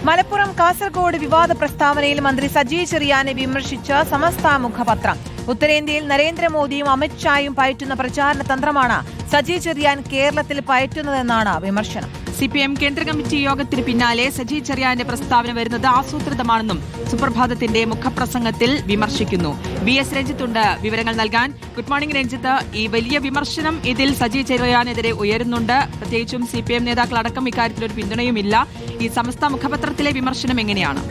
മലപ്പുറം കാസർഗോഡ് വിവാദ പ്രസ്താവനയിൽ മന്ത്രി സജി ചെറിയാനെ വിമർശിച്ച സമസ്ത മുഖപത്രം. ഉത്തരേന്ത്യയിൽ നരേന്ദ്രമോദിയും അമിത്ഷായും പയറ്റുന്ന പ്രചാരണ തന്ത്രമാണ് സജി ചെറിയാൻ കേരളത്തിൽ പയറ്റുന്നതെന്നാണ് വിമർശനം. CPM കേന്ദ്ര കമ്മിറ്റി യോഗത്തിന് പിന്നാലെ സജി ചെറിയാന്റെ പ്രസ്താവന വരുന്നത് ആസൂത്രിതമാണെന്നും സുപ്രഭാതത്തിന്റെ മുഖപ്രസംഗത്തിൽ വിമർശിക്കുന്നു. BS രഞ്ജിത്തുണ്ട് വിവരങ്ങൾ നൽകാൻ. Good morning Ranjith. ഈ വലിയ വിമർശനം ഇതിൽ സജി ചെറിയാനെതിരെ ഉയരുന്നുണ്ട്. പ്രത്യേകിച്ചും CPM നേതാക്കളടക്കം ഇക്കാര്യത്തിൽ ഒരു പിന്തുണയുമില്ല. ഈ സമസ്ത മുഖപത്രത്തിലെ വിമർശനം എങ്ങനെയാണ്?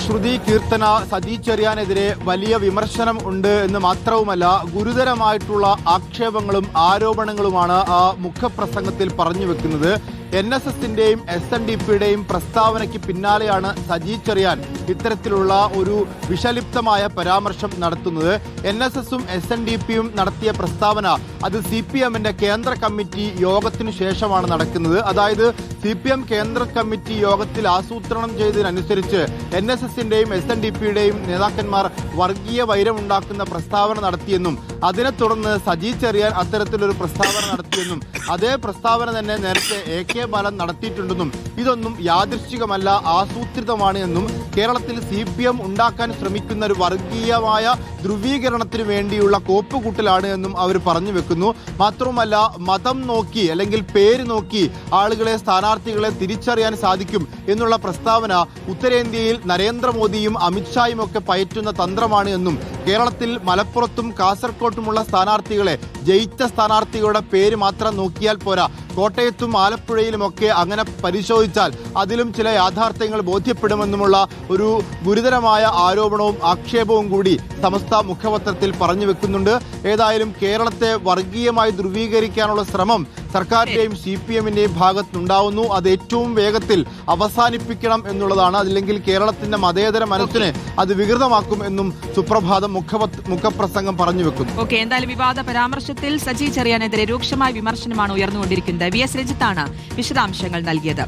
ശ്രുതി കീർത്തന സജി ചെറിയാനെതിരെ വലിയ വിമർശനം ഉണ്ട് എന്ന് മാത്രവുമല്ല, ഗുരുതരമായിട്ടുള്ള ആക്ഷേപങ്ങളും ആരോപണങ്ങളുമാണ് ആ മുഖപ്രസംഗത്തിൽ പറഞ്ഞു വെക്കുന്നത്. NSSന്റെയും SNDPയുടെയും പ്രസ്താവനയ്ക്ക് പിന്നാലെയാണ് സജി ചെറിയാൻ ഇത്തരത്തിലുള്ള ഒരു വിഷലിപ്തമായ പരാമർശം നടത്തുന്നത്. NSSും SNDPയും നടത്തിയ പ്രസ്താവന അത് CPMന്റെ കേന്ദ്ര കമ്മിറ്റി യോഗത്തിനു ശേഷമാണ് നടക്കുന്നത്. അതായത് CPM കേന്ദ്ര കമ്മിറ്റി യോഗത്തിൽ ആസൂത്രണം ചെയ്തതിനനുസരിച്ച് NSSന്റെയും SNDPയുടെയും നേതാക്കന്മാർ വർഗീയ വൈരമുണ്ടാക്കുന്ന പ്രസ്താവന നടത്തിയെന്നും അതിനെ തുടർന്ന് സജി ചെറിയാൻ അത്തരത്തിലൊരു പ്രസ്താവന നടത്തിയെന്നും അതേ പ്രസ്താവന തന്നെ നേരത്തെ AK ബാലൻ നടത്തിയിട്ടുണ്ടെന്നും ഇതൊന്നും യാദൃശ്ചികമല്ല, ആസൂത്രിതമാണ് എന്നും കേരളത്തിൽ CPM ഉണ്ടാക്കാൻ ശ്രമിക്കുന്ന ഒരു വർഗീയമായ ധ്രുവീകരണത്തിന് വേണ്ടിയുള്ള കോപ്പുകൂട്ടലാണ് എന്നും അവർ പറഞ്ഞു വെക്കുന്നു. മാത്രവുമല്ല, മതം നോക്കി അല്ലെങ്കിൽ പേര് നോക്കി ആളുകളെ സ്ഥാനാർത്ഥികളെ തിരിച്ചറിയാൻ സാധിക്കും എന്നുള്ള പ്രസ്താവന ഉത്തരേന്ത്യയിൽ നരേന്ദ്രമോദിയും അമിത്ഷായും ഒക്കെ പയറ്റുന്ന തന്ത്രമാണ് എന്നും കേരളത്തിൽ മലപ്പുറത്തും കാസർകോട്ടുമുള്ള സ്ഥാനാർത്ഥികളെ ജയിച്ച സ്ഥാനാർത്ഥികളുടെ പേര് മാത്രം നോക്കിയാൽ പോരാ, കോട്ടയത്തും ആലപ്പുഴയിലുമൊക്കെ അങ്ങനെ പരിശോധിച്ചാൽ അതിലും ചില യാഥാർത്ഥ്യങ്ങൾ ബോധ്യപ്പെടുമെന്നുമുള്ള ഒരു ഗുരുതരമായ ആരോപണവും ആക്ഷേപവും കൂടി സമസ്ത മുഖപത്രത്തിൽ പറഞ്ഞു വെക്കുന്നുണ്ട്. ഏതായാലും കേരളത്തെ വർഗീയമായി ധ്രുവീകരിക്കാനുള്ള ശ്രമം സർക്കാരിന്റെയും CPMന്റെയും ഭാഗത്തുണ്ടാവുന്നു. അത് ഏറ്റവും വേഗത്തിൽ അവസാനിപ്പിക്കണം എന്നുള്ളതാണ്. അതില്ലെങ്കിൽ കേരളത്തിന്റെ മതേതര മനസ്സിനെ അത് വികൃതമാക്കും എന്നും സുപ്രഭാതം മുഖപ്രസംഗം പറഞ്ഞു വെക്കുന്നു. എന്തായാലും വിവാദ പരാമർശത്തിൽ സജി ചെറിയാനെതിരെ രൂക്ഷമായ വിമർശനമാണ് ഉയർന്നുകൊണ്ടിരിക്കുന്നത്. VS രഞ്ജിത്താണ് വിശദാംശങ്ങൾ നൽകിയത്.